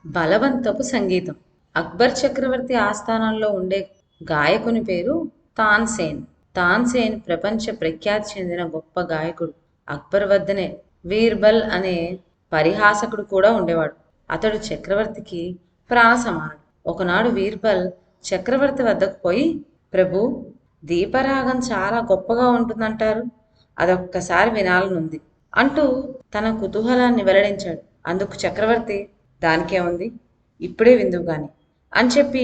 బలవంతపు సంగీతం. అక్బర్ చక్రవర్తి ఆస్థానంలో ఉండే గాయకుని పేరు తాన్సేన్. తాన్సేన్ ప్రపంచ ప్రఖ్యాతి చెందిన గొప్ప గాయకుడు. అక్బర్ వద్దనే వీర్బల్ అనే పరిహాసకుడు కూడా ఉండేవాడు. అతడు చక్రవర్తికి ప్రాణ సమానుడు. ఒకనాడు వీర్బల్ చక్రవర్తి వద్దకు పోయి, ప్రభు, దీపరాగం చాలా గొప్పగా ఉంటుందంటారు, అదొక్కసారి వినాలనుంది అంటూ తన కుతూహలాన్ని వెల్లడించాడు. అందుకు చక్రవర్తి, దానికేముంది, ఇప్పుడే విందువు గాని అని చెప్పి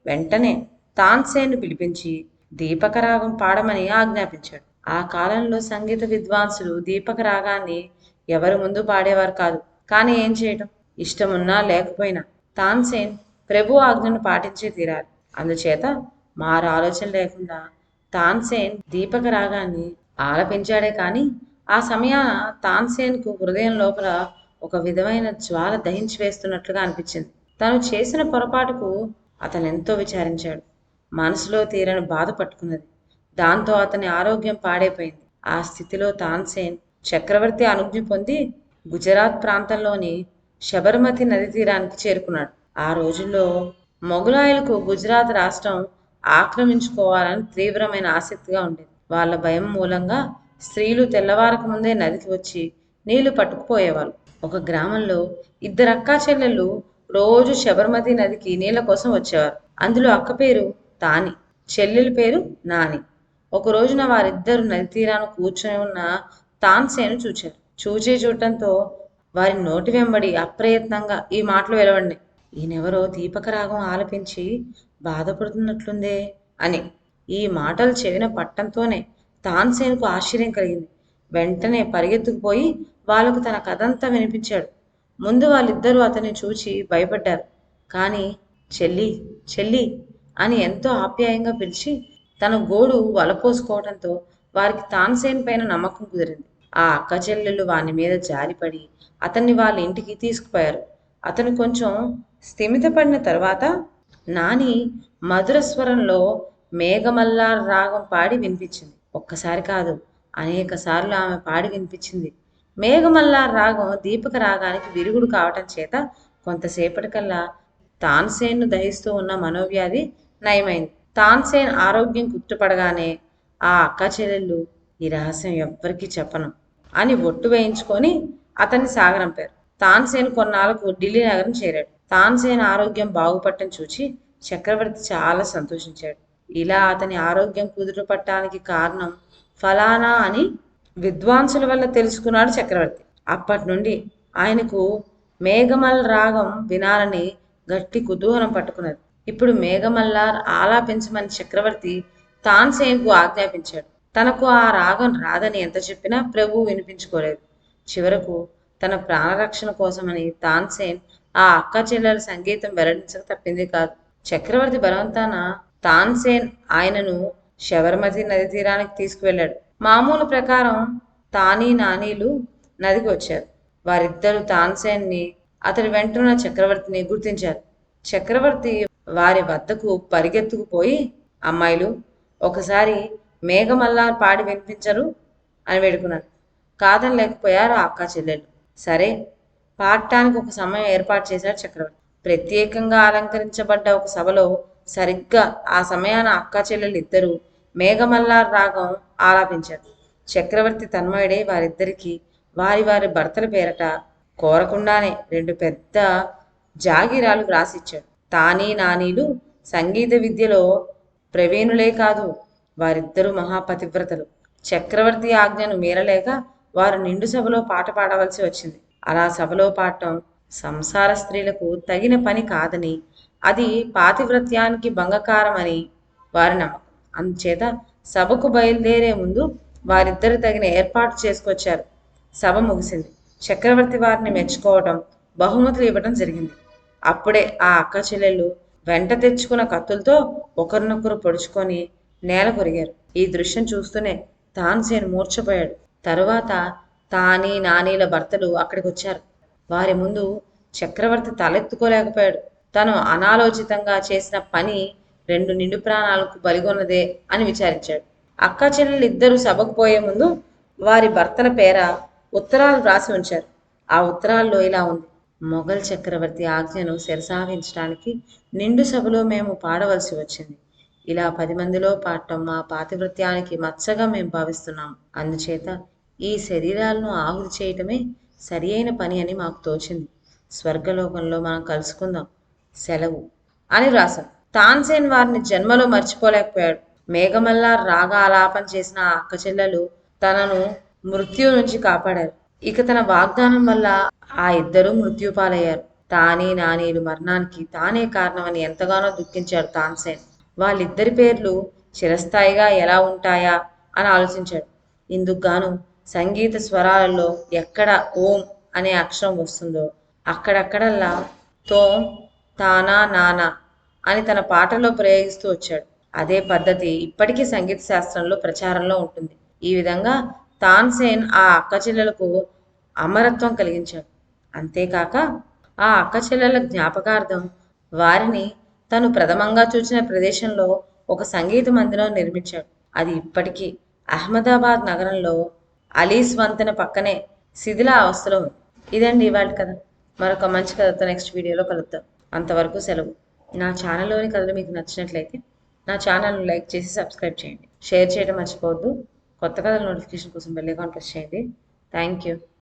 వెంటనే తాన్సేన్ను పిలిపించి దీపక రాగం పాడమని ఆజ్ఞాపించాడు. ఆ కాలంలో సంగీత విద్వాంసులు దీపక రాగాన్ని ఎవరి ముందు పాడేవారు కాదు. కానీ ఏం చేయటం, ఇష్టమున్నా లేకపోయినా తాన్సేన్ ప్రభు ఆజ్ఞను పాటించే తీరాలి. అందుచేత మారు ఆలోచన లేకుండా తాన్సేన్ దీపక రాగాన్ని ఆలపించాడే కానీ ఆ సమయాన తాన్సేన్కు హృదయం లోపల ఒక విధమైన జ్వాల దహించి వేస్తున్నట్లుగా అనిపించింది. తను చేసిన పొరపాటుకు అతను ఎంతో విచారించాడు. మనసులో తీరని బాధ పట్టుకున్నది. దాంతో అతని ఆరోగ్యం పాడైపోయింది. ఆ స్థితిలో తాన్సేన్ చక్రవర్తి అనుజ్ఞ పొంది గుజరాత్ ప్రాంతంలోని శబర్మతి నది తీరానికి చేరుకున్నాడు. ఆ రోజుల్లో మొఘలాయులకు గుజరాత్ రాష్ట్రం ఆక్రమించుకోవాలని తీవ్రమైన ఆసక్తిగా ఉండేది. వాళ్ళ భయం మూలంగా స్త్రీలు తెల్లవారక ముందే నదికి వచ్చి నీళ్లు పట్టుకుపోయేవాళ్ళు. ఒక గ్రామంలో ఇద్దరు అక్కా చెల్లెళ్ళు రోజు శబర్మతి నదికి నీళ్ల కోసం వచ్చేవారు. అందులో అక్క పేరు తాని, చెల్లెలి పేరు నాని. ఒక రోజున వారిద్దరు నది తీరాన కూర్చొని ఉన్న తాన్సేను చూచారు. చూడటంతో వారి నోటి వెంబడి అప్రయత్నంగా ఈ మాటలు వెలువడినాయి: ఈయనెవరో దీపక రాగం ఆలపించి బాధపడుతున్నట్లుందే అని. ఈ మాటలు చెవిన పట్టంతోనే తాన్సేనుకు ఆశ్చర్యం కలిగింది. వెంటనే పరిగెత్తుకుపోయి వాళ్ళకు తన కథంతా వినిపించాడు. ముందు వాళ్ళిద్దరూ అతన్ని చూచి భయపడ్డారు. కానీ చెల్లి, చెల్లి అని ఎంతో ఆప్యాయంగా పిలిచి తన గోడు వలపోసుకోవడంతో వారికి తాన్సేన్ పైన నమ్మకం కుదిరింది. ఆ అక్క చెల్లెళ్ళు వాని మీద జారిపడి అతన్ని వాళ్ళ ఇంటికి తీసుకుపోయారు. అతను కొంచెం స్థిమితపడిన తర్వాత నాని మధుర స్వరంలో మేఘమల్లార్ రాగం పాడి వినిపించింది. ఒక్కసారి కాదు, అనేక సార్లు ఆమె పాడి వినిపించింది. మేఘమల్లార్ రాగం దీపక రాగానికి విరుగుడు కావటం చేత కొంతసేపటికల్లా తాన్సేన్ను దహిస్తూ ఉన్న మనోవ్యాధి నయమైంది. తాన్సేన్ ఆరోగ్యం కుట్టుపడగానే ఆ అక్క చెల్లెళ్ళు ఈ రహస్యం ఎవ్వరికీ చెప్పను అని ఒట్టు వేయించుకొని అతన్ని సాగనంపారు. తాన్సేన్ కొన్నాళ్లకు ఢిల్లీ నగరం చేరాడు. తాన్సేన్ ఆరోగ్యం బాగుపడటం చూచి చక్రవర్తి చాలా సంతోషించాడు. ఇలా అతని ఆరోగ్యం కుదుటపట్టడానికి కారణం ఫలానా అని విద్వాంసుల వల్ల తెలుసుకున్నాడు చక్రవర్తి. అప్పటి నుండి ఆయనకు మేఘమల్ రాగం వినాలని గట్టి కుతూహలం పట్టుకున్నది. ఇప్పుడు మేఘమల్లార్ ఆలాపించమని చక్రవర్తి తాన్సేన్కు ఆజ్ఞాపించాడు. తనకు ఆ రాగం రాదని ఎంత చెప్పినా ప్రభువు వినిపించుకోలేదు. చివరకు తన ప్రాణరక్షణ కోసమని తాన్సేన్ ఆ అక్క చెల్లెల సంగీతం వెల్లడించక తప్పింది కాదు. చక్రవర్తి బలవంతాన తాన్సేన్ ఆయనను శబర్మతి నది తీరానికి తీసుకువెళ్ళాడు. మామూలు ప్రకారం తానీ నానీలు నదికి వచ్చారు. వారిద్దరూ తాన్సేన్ని, అతడి వెంటున్న చక్రవర్తిని గుర్తించారు. చక్రవర్తి వారి వద్దకు పరిగెత్తుకుపోయి, అమ్మాయిలు, ఒకసారి మేఘమల్లార్ పాడి వినిపించరు అని వేడుకున్నాడు. కాదని లేకపోయారు ఆ అక్కా చెల్లెళ్ళు. సరే, పాడటానికి ఒక సమయం ఏర్పాటు చేశాడు చక్రవర్తి. ప్రత్యేకంగా అలంకరించబడ్డ ఒక సభలో సరిగ్గా ఆ సమయాన అక్కా చెల్లెళ్ళు ఇద్దరు మేఘమల్లార్ రాగం ఆలాపించారు. చక్రవర్తి తన్మయుడే వారిద్దరికీ వారి వారి భర్తల పేరట కోరకుండానే 2 పెద్ద జాగిరాలు వ్రాసిచ్చాడు. తానీ నానీలు సంగీత విద్యలో ప్రవీణులే కాదు, వారిద్దరూ మహాపతివ్రతలు. చక్రవర్తి ఆజ్ఞను మీరలేక వారు నిండు సభలో పాట పాడవలసి వచ్చింది. అలా సభలో పాడటం సంసార స్త్రీలకు తగిన పని కాదని, అది పాతివ్రత్యానికి భంగకారమని వారి నమ్మకం. అందుచేత సభకు బయలుదేరే ముందు వారిద్దరు తగిన ఏర్పాటు చేసుకొచ్చారు. సభ ముగిసింది. చక్రవర్తి వారిని మెచ్చుకోవటం, బహుమతులు ఇవ్వటం జరిగింది. అప్పుడే ఆ అక్క చెల్లెళ్ళు వెంట తెచ్చుకున్న కత్తులతో ఒకరినొకరు పొడుచుకొని నేల కొరిగారు. ఈ దృశ్యం చూస్తూనే తాన్సేన్ మూర్ఛపోయాడు. తరువాత తానీ నానీల భర్తలు అక్కడికి వచ్చారు. వారి ముందు చక్రవర్తి తలెత్తుకోలేకపోయాడు. తను అనాలోచితంగా చేసిన పని 2 నిండు ప్రాణాలకు బలిగొన్నదే అని విచారించాడు. అక్క చెల్లెలు ఇద్దరు సభకు పోయే ముందు వారి భర్తల పేర ఉత్తరాలు వ్రాసి ఉంచారు. ఆ ఉత్తరాల్లో ఇలా ఉంది: మొఘల్ చక్రవర్తి ఆజ్ఞను శిరసావహించడానికి నిండు సభలో మేము పాడవలసి వచ్చింది. ఇలా 10 మందిలో పాడటం మా పాతివ్రత్యానికి మచ్చగా మేము భావిస్తున్నాం. అందుచేత ఈ శరీరాలను ఆహుతి చేయటమే సరి అయిన పని అని మాకు తోచింది. స్వర్గలోకంలో మనం కలుసుకుందాం. సెలవు అని రాశాం. తాన్సేన్ వారిని జన్మలో మర్చిపోలేకపోయాడు. మేఘమల్లా రాగా ఆలాపన చేసిన ఆ అక్కచెల్లెలు తనను మృత్యు నుంచి కాపాడారు. ఇక తన వాగ్దానం వల్ల ఆ ఇద్దరూ మృత్యుపాలయ్యారు. తానే నానీలు మరణానికి తానే కారణమని ఎంతగానో దుఃఖించాడు తాన్సేన్. వాళ్ళిద్దరి పేర్లు చిరస్థాయిగా ఎలా ఉంటాయా అని ఆలోచించాడు. ఇందుకు గాను సంగీత స్వరాలలో ఎక్కడ ఓం అనే అక్షరం వస్తుందో అక్కడక్కడల్లా తోం తానా నానా అని తన పాటలో ప్రయోగిస్తూ వచ్చాడు. అదే పద్ధతి ఇప్పటికీ సంగీత శాస్త్రంలో ప్రచారంలో ఉంటుంది. ఈ విధంగా తాన్సేన్ ఆ అక్కచెల్లెలకు అమరత్వం కలిగించాడు. అంతేకాక ఆ అక్కచెల్లెల జ్ఞాపకార్థం వారిని తను ప్రథమంగా చూసిన ప్రదేశంలో ఒక సంగీత మందిరం నిర్మించాడు. అది ఇప్పటికీ అహ్మదాబాద్ నగరంలో అలీస్ వంతెన పక్కనే శిథిల అవస్థలో ఉంది. ఇదండి ఇవాళ కథ. మరొక మంచి కథతో నెక్స్ట్ వీడియోలో కలుద్దాం. అంతవరకు సెలవు. నా ఛానల్లోని కథలు మీకు నచ్చినట్లయితే నా ఛానల్ను లైక్ చేసి సబ్స్క్రైబ్ చేయండి. షేర్ చేయడం మర్చిపోవద్దు. కొత్త కథల నోటిఫికేషన్ కోసం బెల్ ఐకాన్ ప్రెస్ చేయండి. Thank you.